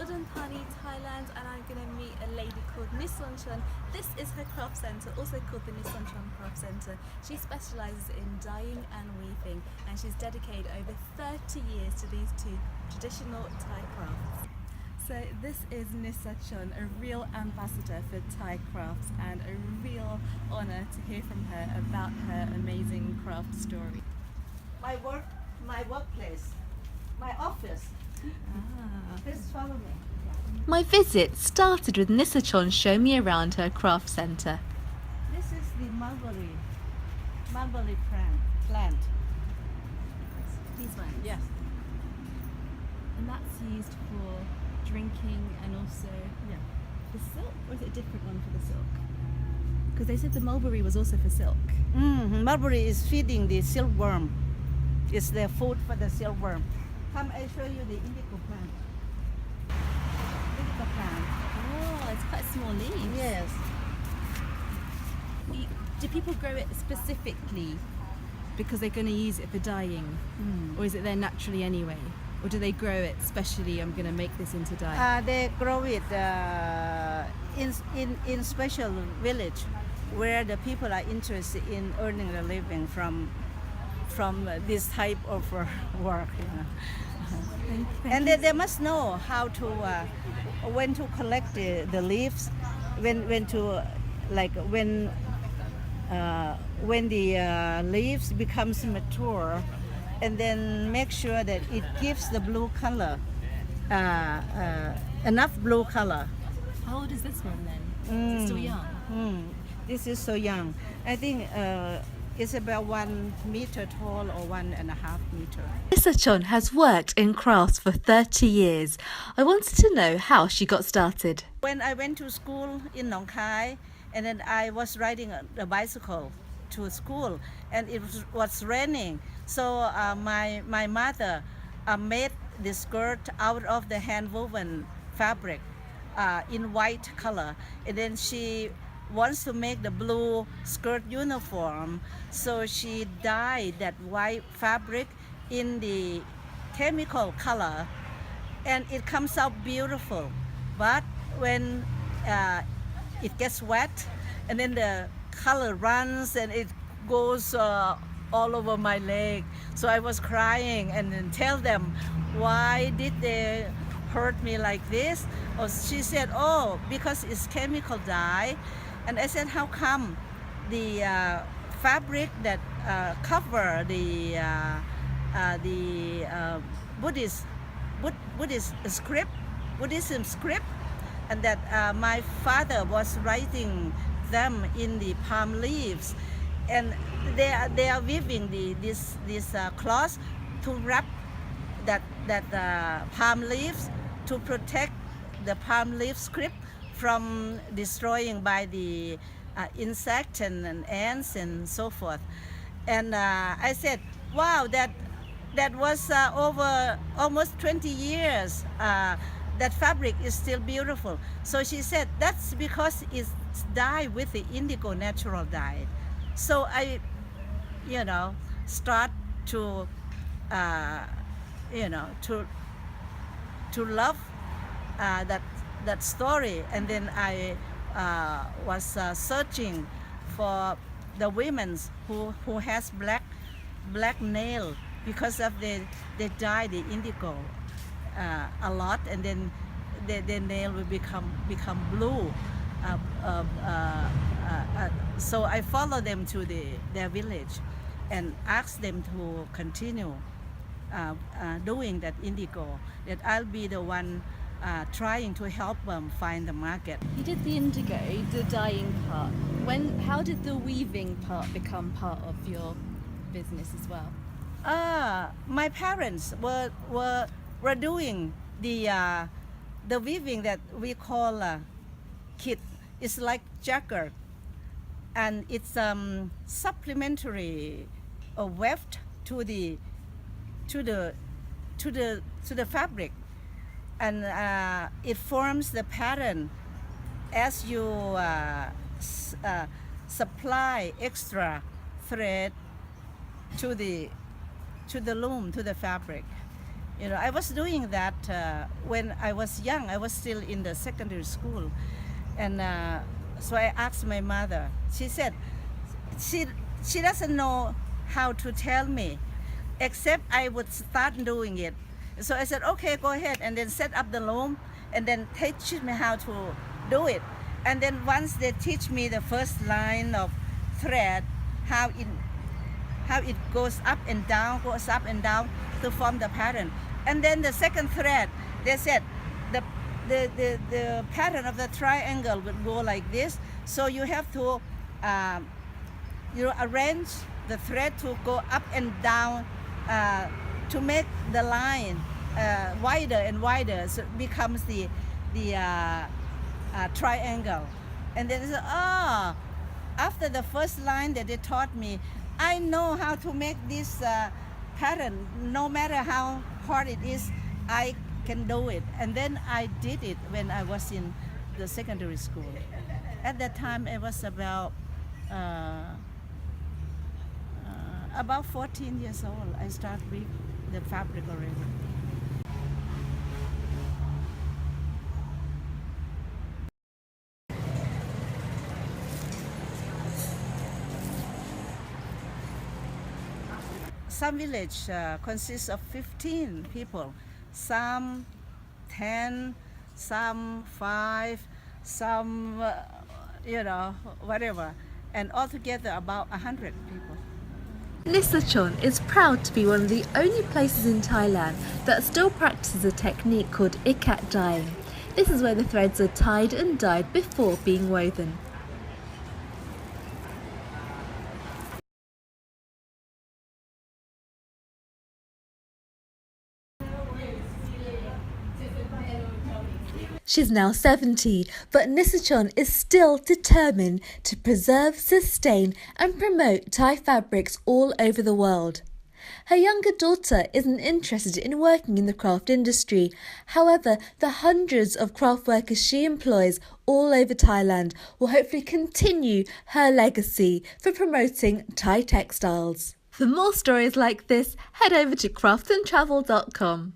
Udon Thani, Thailand, and I'm going to meet a lady called Nisachon. This is her craft centre, also called the Nisachon Craft Centre. She specialises in dyeing and weaving, and she's dedicated over 30 years to these two traditional Thai crafts. So this is Nisachon, a real ambassador for Thai crafts, and a real honour to hear from her about her amazing craft story. My workplace, my office. Please follow me. My visit started with Nisachon showing me around her craft centre. This is the mulberry plant. These ones? Yes. And that's used for drinking and also the silk, or is it a different one for the silk? Because they said the mulberry was also for silk. Mulberry is feeding the silkworm. It's their food for the silkworm. Come, I show you the indigo plant. Indigo plant. Oh, it's quite small leaves. Yes. Do people grow it specifically because they're going to use it for dyeing? Or is it there naturally anyway? Or do they grow it specially, I'm going to make this into dye? They grow it in special village where the people are interested in earning a living from this type of work. And they must know how to when to collect the leaves, when to when the leaves becomes mature, and then make sure that it gives the blue color, enough blue color. How old is this one then? Is it still young? This is so young. I think it's about 1 meter tall or 1.5 meters. Nisachon has worked in crafts for 30 years. I wanted to know how she got started. When I went to school in Nong Khai, and then I was riding a bicycle to school, and it was raining. So my mother made the skirt out of the hand-woven fabric in white color, and then she wants to make the blue skirt uniform, so she dyed that white fabric in the chemical color, and it comes out beautiful. But when it gets wet, and then the color runs and it goes all over my leg, so I was crying and then tell them, why did they hurt me like this? Or she said, oh, because it's chemical dye. And I said, how come the fabric that cover the Buddhism script, and that my father was writing them in the palm leaves, and they are weaving this cloth to wrap that palm leaves to protect the palm leaf script from destroying by the insects and ants and so forth. And I said, wow, that was over almost 20 years. That fabric is still beautiful. So she said, that's because it's dyed with the indigo natural dye. So I, start to, to love that story. And then I was searching for the women who has black nail, because of they dye the indigo a lot, and then the nail will become blue. So I follow them to their village and ask them to continue doing that indigo, that I'll be the one trying to help them find the market. You did the indigo, the dyeing part. How did the weaving part become part of your business as well? My parents were doing the weaving that we call kit. It's like jacket, and it's supplementary weft to the fabric, and it forms the pattern as you supply extra thread to the loom, to the fabric. You know, I was doing that when I was young. I was still in the secondary school, and so I asked my mother. She said she doesn't know how to tell me, except I would start doing it. So I said, okay, go ahead, and then set up the loom, and then teach me how to do it. And then once they teach me the first line of thread, how it goes up and down to form the pattern. And then the second thread, they said the pattern of the triangle would go like this. So you have to arrange the thread to go up and down to make the line wider and wider, so it becomes the triangle. And then they said, after the first line that they taught me, I know how to make this pattern. No matter how hard it is, I can do it. And then I did it when I was in the secondary school. At that time, I was about 14 years old. I started with the fabric already. Some village consists of 15 people, some 10, some 5, some, whatever, and altogether about 100 people. Nisachon is proud to be one of the only places in Thailand that still practices a technique called ikat dyeing. This is where the threads are tied and dyed before being woven. She's now 70, but Nisachon is still determined to preserve, sustain and promote Thai fabrics all over the world. Her younger daughter isn't interested in working in the craft industry. However, the hundreds of craft workers she employs all over Thailand will hopefully continue her legacy for promoting Thai textiles. For more stories like this, head over to CraftandTravel.com.